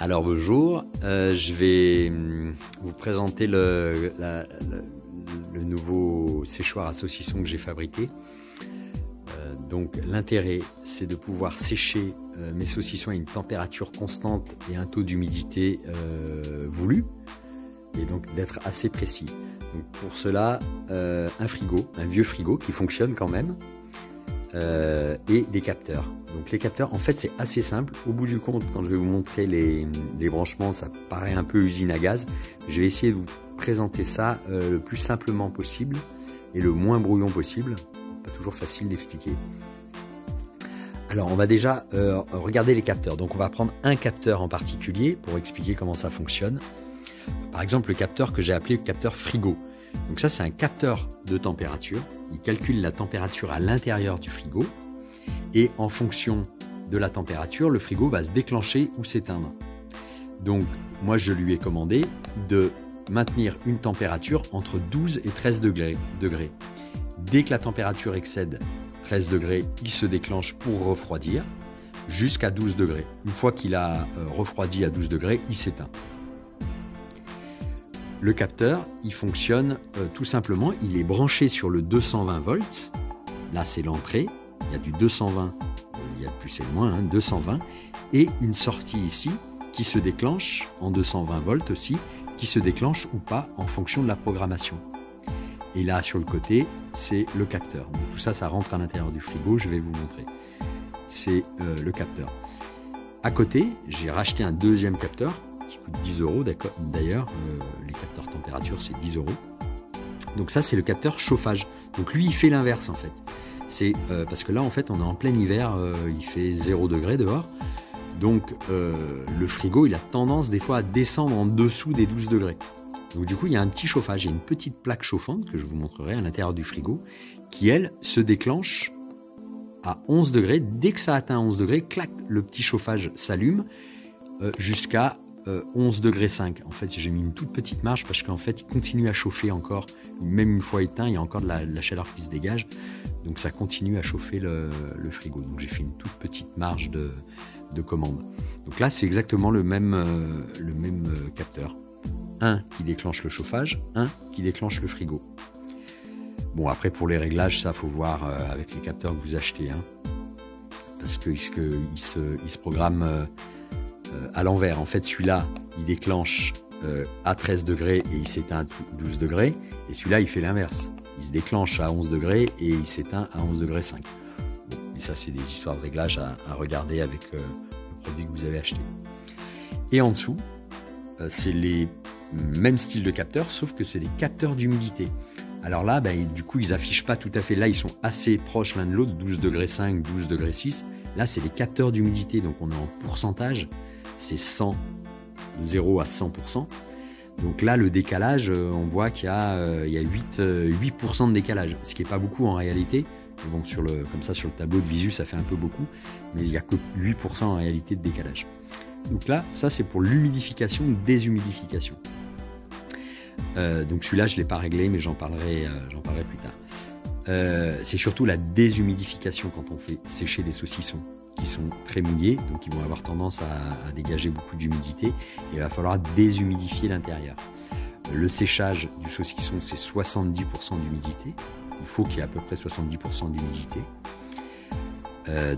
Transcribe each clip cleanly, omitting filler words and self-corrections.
Alors bonjour, je vais vous présenter le nouveau séchoir à saucisson que j'ai fabriqué. Donc l'intérêt, c'est de pouvoir sécher mes saucissons à une température constante et un taux d'humidité voulu, et donc d'être assez précis. Donc pour cela, un frigo, un vieux frigo qui fonctionne quand même, et des capteurs. Donc les capteurs, en fait, c'est assez simple. Au bout du compte, quand je vais vous montrer les branchements, ça paraît un peu usine à gaz. Je vais essayer de vous présenter ça le plus simplement possible et le moins brouillon possible. Pas toujours facile d'expliquer. Alors on va déjà regarder les capteurs. Donc on va prendre un capteur en particulier pour expliquer comment ça fonctionne. Par exemple, le capteur que j'ai appelé le capteur frigo. Donc ça, c'est un capteur de température. Il calcule la température à l'intérieur du frigo et en fonction de la température, le frigo va se déclencher ou s'éteindre. Donc moi, je lui ai commandé de maintenir une température entre 12 et 13 degrés. Dès que la température excède 13 degrés, il se déclenche pour refroidir jusqu'à 12 degrés. Une fois qu'il a refroidi à 12 degrés, il s'éteint. Le capteur, il fonctionne tout simplement, il est branché sur le 220 volts. Là, c'est l'entrée. Il y a du 220, il y a le plus et le moins, 220. Et une sortie ici qui se déclenche en 220 volts aussi, qui se déclenche ou pas en fonction de la programmation. Et là, sur le côté, c'est le capteur. Donc, tout ça, ça rentre à l'intérieur du frigo. Je vais vous montrer. C'est le capteur. À côté, j'ai racheté un deuxième capteur qui coûte 10 €. D'ailleurs, les capteurs température, c'est 10 €. Donc ça, c'est le capteur chauffage. Donc lui, il fait l'inverse en fait. C'est parce que là, en fait, on est en plein hiver, il fait 0 degré dehors. Donc le frigo, il a tendance des fois à descendre en dessous des 12 degrés. Donc du coup, il y a un petit chauffage. Il y a une petite plaque chauffante que je vous montrerai à l'intérieur du frigo qui, elle, se déclenche à 11 degrés. Dès que ça atteint 11 degrés, clac, le petit chauffage s'allume jusqu'à 11 degrés 5. En fait, j'ai mis une toute petite marge parce qu'en fait, il continue à chauffer encore. Même une fois éteint, il y a encore de la chaleur qui se dégage. Donc, ça continue à chauffer le frigo. Donc, j'ai fait une toute petite marge de commande. Donc là, c'est exactement le même capteur. Un qui déclenche le chauffage, un qui déclenche le frigo. Bon, après, pour les réglages, ça, faut voir avec les capteurs que vous achetez. Parce qu'il se programme à l'envers. En fait, celui-là, il déclenche à 13 degrés et il s'éteint à 12 degrés. Et celui-là, il fait l'inverse. Il se déclenche à 11 degrés et il s'éteint à 11 degrés 5. Bon, mais ça, c'est des histoires de réglage à regarder avec le produit que vous avez acheté. Et en dessous, c'est les mêmes styles de capteurs, sauf que c'est des capteurs d'humidité. Alors là, du coup, ils affichent pas tout à fait. Là, ils sont assez proches l'un de l'autre, 12 degrés 5, 12 degrés 6. Là, c'est des capteurs d'humidité, donc on est en pourcentage. C'est 100, de 0 à 100%. Donc là, le décalage, on voit qu'il y a 8% de décalage, ce qui n'est pas beaucoup en réalité. Donc comme ça, sur le tableau de visu, ça fait un peu beaucoup, mais il n'y a que 8% en réalité de décalage. Donc là, ça, c'est pour l'humidification ou déshumidification. Donc celui-là, je ne l'ai pas réglé, mais j'en parlerai plus tard. C'est surtout la déshumidification quand on fait sécher des saucissons qui sont très mouillés, donc ils vont avoir tendance à dégager beaucoup d'humidité et il va falloir déshumidifier l'intérieur. Le séchage du saucisson, c'est 70% d'humidité. Il faut qu'il y ait à peu près 70% d'humidité.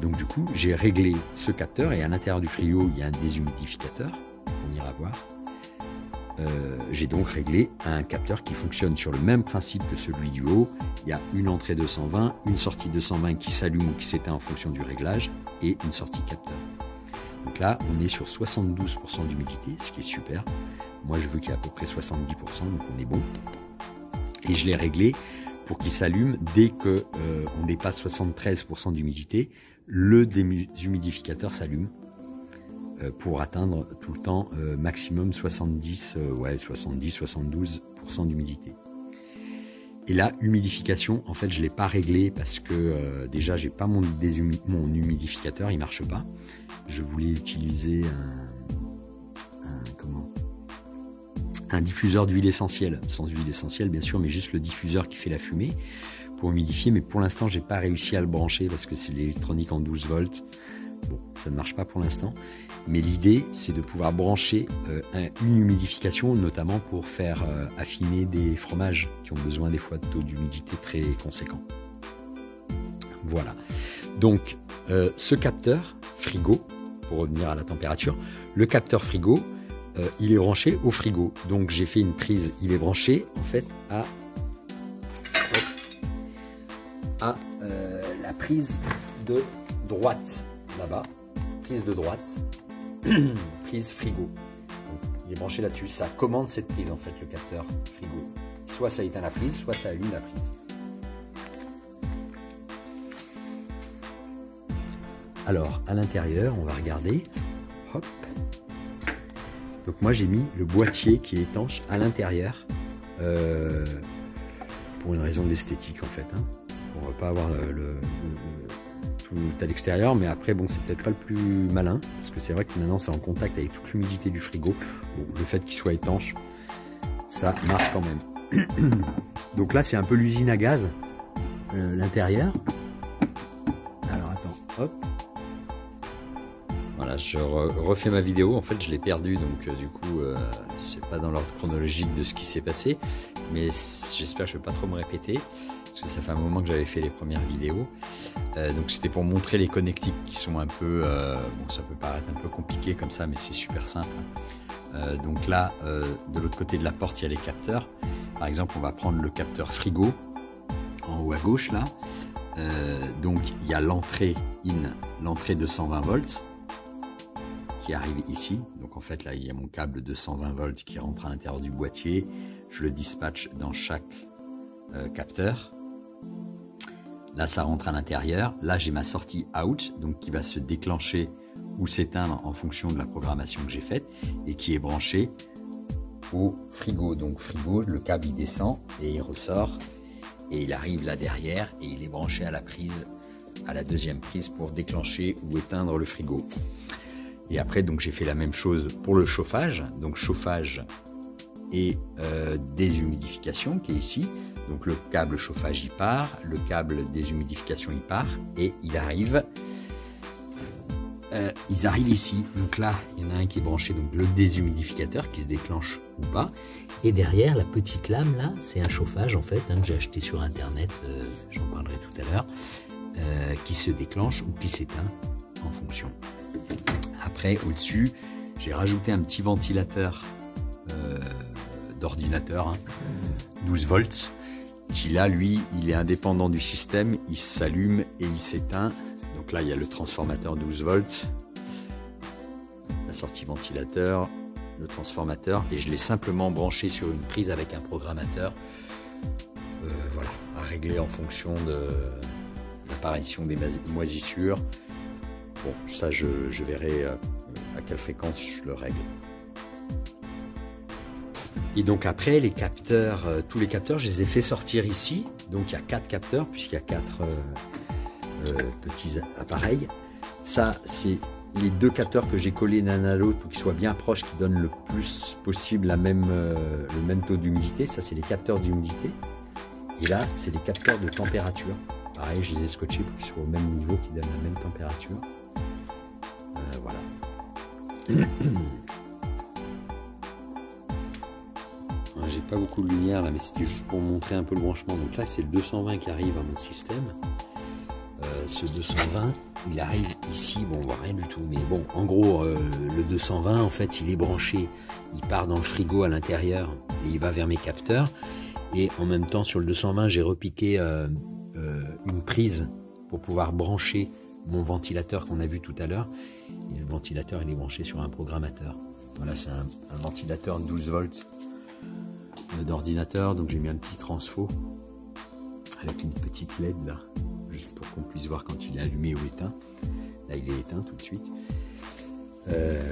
Donc du coup, j'ai réglé ce capteur et à l'intérieur du frigo, il y a un déshumidificateur, on ira voir. J'ai donc réglé un capteur qui fonctionne sur le même principe que celui du haut. Il y a une entrée 220, une sortie 220 qui s'allume ou qui s'éteint en fonction du réglage et une sortie capteur. Donc là, on est sur 72% d'humidité, ce qui est super. Moi, je veux qu'il y ait à peu près 70%, donc on est bon. Et je l'ai réglé pour qu'il s'allume dès qu'on dépasse 73% d'humidité. Le déshumidificateur s'allume pour atteindre tout le temps maximum 70-72% d'humidité. Et là, humidification, en fait, je ne l'ai pas réglé parce que déjà, j'ai pas mon humidificateur, il ne marche pas. Je voulais utiliser un diffuseur d'huile essentielle, sans huile essentielle bien sûr, mais juste le diffuseur qui fait la fumée pour humidifier. Mais pour l'instant, j'ai pas réussi à le brancher parce que c'est l'électronique en 12 volts. Bon, ça ne marche pas pour l'instant. Mais l'idée, c'est de pouvoir brancher une humidification, notamment pour faire affiner des fromages qui ont besoin des fois de taux d'humidité très conséquents. Voilà. Donc, ce capteur frigo, pour revenir à la température, le capteur frigo, il est branché au frigo. Donc, j'ai fait une prise, il est branché en fait à la prise de droite, là-bas, prise de droite, prise frigo. Donc, il est branché là-dessus, ça commande cette prise en fait, le capteur frigo. Soit ça éteint la prise, soit ça allume la prise. Alors, à l'intérieur, on va regarder. Hop. Donc moi, j'ai mis le boîtier qui est étanche à l'intérieur, pour une raison d'esthétique en fait. Hein. On va pas avoir tout à l'extérieur, mais après, bon, c'est peut-être pas le plus malin, parce que c'est vrai que maintenant, c'est en contact avec toute l'humidité du frigo. Bon, le fait qu'il soit étanche, ça marche quand même. Donc là, c'est un peu l'usine à gaz, l'intérieur. Alors, attends, hop. Voilà, je refais ma vidéo. En fait, je l'ai perdue, donc du coup, c'est pas dans l'ordre chronologique de ce qui s'est passé, mais j'espère que je vais pas trop me répéter, parce que ça fait un moment que j'avais fait les premières vidéos. Donc c'était pour montrer les connectiques qui sont un peu, bon, ça peut paraître un peu compliqué comme ça, mais c'est super simple. Donc là, de l'autre côté de la porte, il y a les capteurs. Par exemple, on va prendre le capteur frigo en haut à gauche là. Donc il y a l'entrée l'entrée de 120 volts. Qui arrive ici. Donc en fait là il y a mon câble de 120 volts qui rentre à l'intérieur du boîtier. Je le dispatche dans chaque capteur. Là ça rentre à l'intérieur. Là j'ai ma sortie out, donc qui va se déclencher ou s'éteindre en fonction de la programmation que j'ai faite et qui est branchée au frigo. Donc frigo, le câble il descend et il ressort et il arrive là derrière et il est branché à la prise, à la deuxième prise pour déclencher ou éteindre le frigo. Et après, donc j'ai fait la même chose pour le chauffage. Donc chauffage et déshumidification qui est ici. Donc le câble chauffage il part, le câble déshumidification il part et il arrive. Ils arrivent ici. Donc là, il y en a un qui est branché, donc le déshumidificateur qui se déclenche ou pas. Et derrière, la petite lame là, c'est un chauffage en fait hein, que j'ai acheté sur internet. J'en parlerai tout à l'heure, qui se déclenche ou qui s'éteint en fonction. Après, au-dessus, j'ai rajouté un petit ventilateur d'ordinateur, hein, 12 volts, qui là, lui, il est indépendant du système, il s'allume et il s'éteint. Donc là, il y a le transformateur 12 volts, la sortie ventilateur, le transformateur, et je l'ai simplement branché sur une prise avec un programmateur, voilà, à régler en fonction de l'apparition des moisissures. Bon, ça, je verrai à quelle fréquence je le règle. Et donc après, les capteurs, tous les capteurs, je les ai fait sortir ici. Donc il y a 4 capteurs, puisqu'il y a 4 petits appareils. Ça, c'est les 2 capteurs que j'ai collés l'un à l'autre pour qu'ils soient bien proches, qui donnent le plus possible le même taux d'humidité. Ça, c'est les capteurs d'humidité. Et là, c'est les capteurs de température. Pareil, je les ai scotchés pour qu'ils soient au même niveau, qui donnent la même température. Voilà. J'ai pas beaucoup de lumière là, mais c'était juste pour montrer un peu le branchement. Donc là, c'est le 220 qui arrive à mon système. Ce 220, il arrive ici. Bon, on voit rien du tout, mais bon, en gros, le 220, en fait, il est branché. Il part dans le frigo à l'intérieur et il va vers mes capteurs. Et en même temps, sur le 220, j'ai repiqué une prise pour pouvoir brancher mon ventilateur qu'on a vu tout à l'heure. Et le ventilateur, il est branché sur un programmateur. Voilà, c'est un ventilateur 12 volts d'ordinateur. Donc j'ai mis un petit transfo avec une petite LED là, juste pour qu'on puisse voir quand il est allumé ou éteint. Là, il est éteint tout de suite.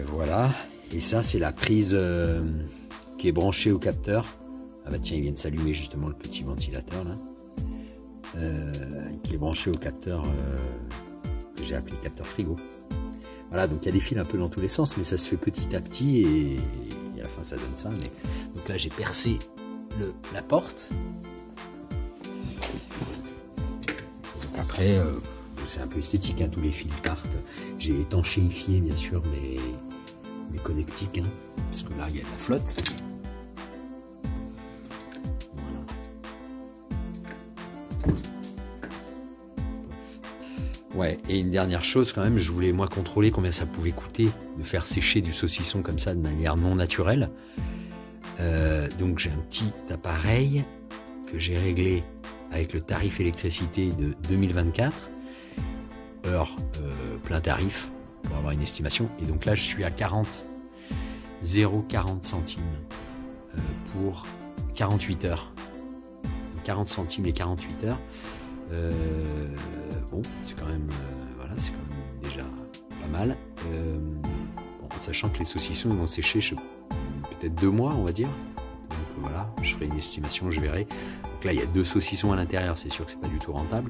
Voilà. Et ça, c'est la prise qui est branchée au capteur. Ah bah tiens, il vient de s'allumer justement le petit ventilateur là. Qui est branché au capteur que j'ai appelé capteur frigo. Voilà, donc il y a des fils un peu dans tous les sens, mais ça se fait petit à petit et à la fin ça donne ça. Mais... donc là j'ai percé la porte. Donc après, c'est un peu esthétique, hein, tous les fils partent. J'ai étanchéifié bien sûr mes connectiques, hein, parce que là il y a de la flotte. Ouais, et une dernière chose quand même, je voulais moi contrôler combien ça pouvait coûter de faire sécher du saucisson comme ça de manière non naturelle. Donc j'ai un petit appareil que j'ai réglé avec le tarif électricité de 2024, heure plein tarif pour avoir une estimation. Et donc là je suis à 0,40 centimes pour 48 heures. 40 centimes les 48 heures. Bon, c'est quand même, voilà, c'est quand même déjà pas mal. Bon, en sachant que les saucissons ils vont sécher peut-être 2 mois, on va dire. Donc voilà, je ferai une estimation, je verrai. Donc là, il y a 2 saucissons à l'intérieur, c'est sûr que c'est pas du tout rentable.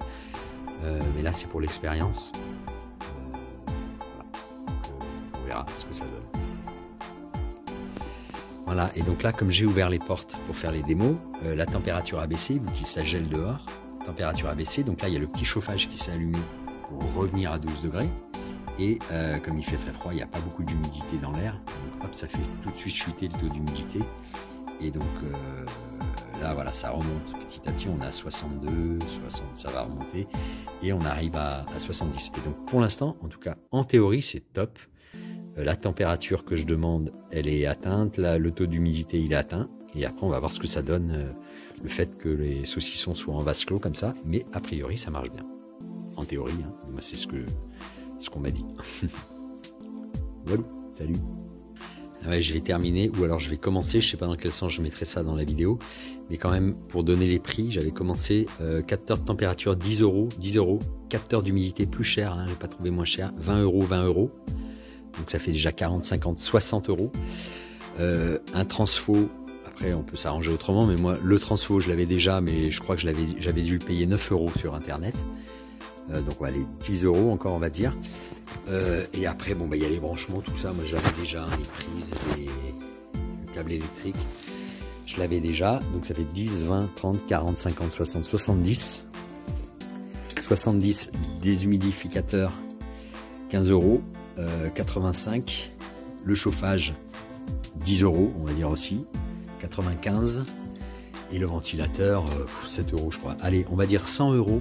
Mais là, c'est pour l'expérience. Voilà. On verra ce que ça donne. Voilà, et donc là, comme j'ai ouvert les portes pour faire les démos, la température a baissé, vu qu'il s'agèle dehors. Température a baissé, donc là il y a le petit chauffage qui s'est allumé pour revenir à 12 degrés et comme il fait très froid, il n'y a pas beaucoup d'humidité dans l'air, donc hop, ça fait tout de suite chuter le taux d'humidité et donc là voilà, ça remonte petit à petit, on est à 62, 60, ça va remonter et on arrive à 70 et donc pour l'instant, en tout cas en théorie c'est top. La température que je demande elle est atteinte, là, le taux d'humidité il est atteint et après on va voir ce que ça donne le fait que les saucissons soient en vase clos comme ça, mais a priori ça marche bien. En théorie, hein, moi c'est ce qu'on m'a dit. Voilà, salut. Ouais, je vais terminer, ou alors je vais commencer, je sais pas dans quel sens je mettrai ça dans la vidéo, mais quand même pour donner les prix, j'avais commencé capteur de température 10 €, capteur d'humidité plus cher, hein, j'ai pas trouvé moins cher, 20 €, donc ça fait déjà 40, 50, 60 €. Un transfo. Après, on peut s'arranger autrement, mais moi, le transfo, je l'avais déjà, mais je crois que j'avais dû le payer 9 € sur Internet. Donc, on va aller 10 € encore, on va dire. Et après, bon, bah, il y a les branchements, tout ça. Moi, j'avais déjà les prises, le câble électrique. Je l'avais déjà. Donc, ça fait 10, 20, 30, 40, 50, 60, 70. 70 déshumidificateurs, 15 €. 85. Le chauffage, 10 €, on va dire aussi. 95 et le ventilateur 7 € je crois. Allez, on va dire 100 €.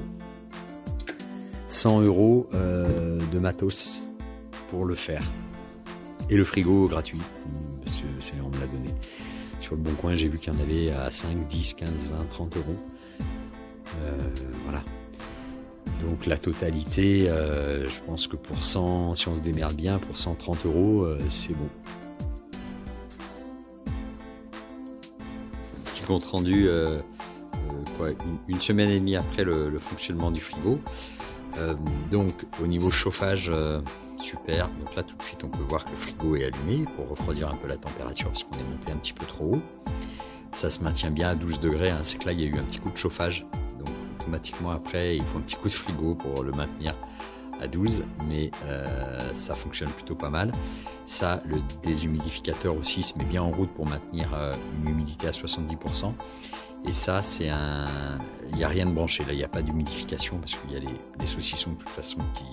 100 € de matos pour le faire. Et le frigo gratuit, parce que on me l'a donné. Sur le Bon Coin, j'ai vu qu'il y en avait à 5, 10, 15, 20, 30 €. Voilà. Donc la totalité, je pense que pour 100, si on se démerde bien, pour 130 €, c'est bon. Compte rendu une semaine et demie après le fonctionnement du frigo. Donc au niveau chauffage, super. Donc là tout de suite on peut voir que le frigo est allumé pour refroidir un peu la température parce qu'on est monté un petit peu trop haut. Ça se maintient bien à 12 degrés, hein. C'est que là il y a eu un petit coup de chauffage, donc automatiquement après il faut un petit coup de frigo pour le maintenir à 12, mais ça fonctionne plutôt pas mal. Ça, le déshumidificateur aussi se met bien en route pour maintenir une humidité à 70%. Et ça, c'est il n'y a rien de branché, là il n'y a pas d'humidification parce qu'il y a les saucissons de toute façon qui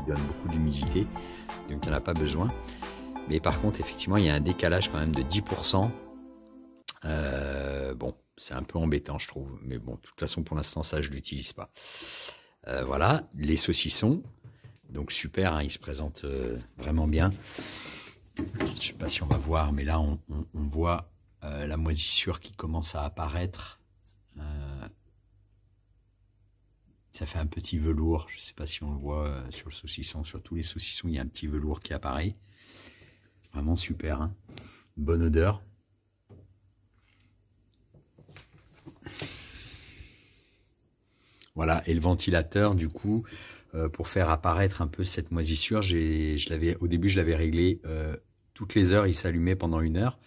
donnent beaucoup d'humidité, donc il n'y en a pas besoin. Mais par contre, effectivement, il y a un décalage quand même de 10%. Bon, c'est un peu embêtant, je trouve, mais bon, de toute façon, pour l'instant, ça, je ne l'utilise pas. Voilà, les saucissons. Donc super, hein, ils se présentent vraiment bien. Je ne sais pas si on va voir, mais là on voit la moisissure qui commence à apparaître. Ça fait un petit velours. Je ne sais pas si on le voit sur le saucisson. Sur tous les saucissons, il y a un petit velours qui apparaît. Vraiment super, hein. Bonne odeur. Voilà, et le ventilateur, du coup, pour faire apparaître un peu cette moisissure, au début je l'avais réglé toutes les heures, il s'allumait pendant 1 heure.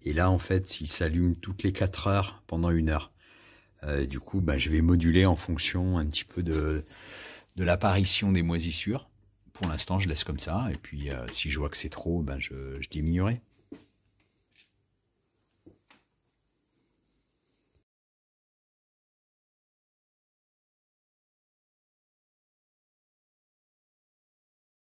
Et là en fait il s'allume toutes les 4 heures pendant 1 heure. Du coup je vais moduler en fonction un petit peu de l'apparition des moisissures. Pour l'instant je laisse comme ça et puis si je vois que c'est trop, je diminuerai.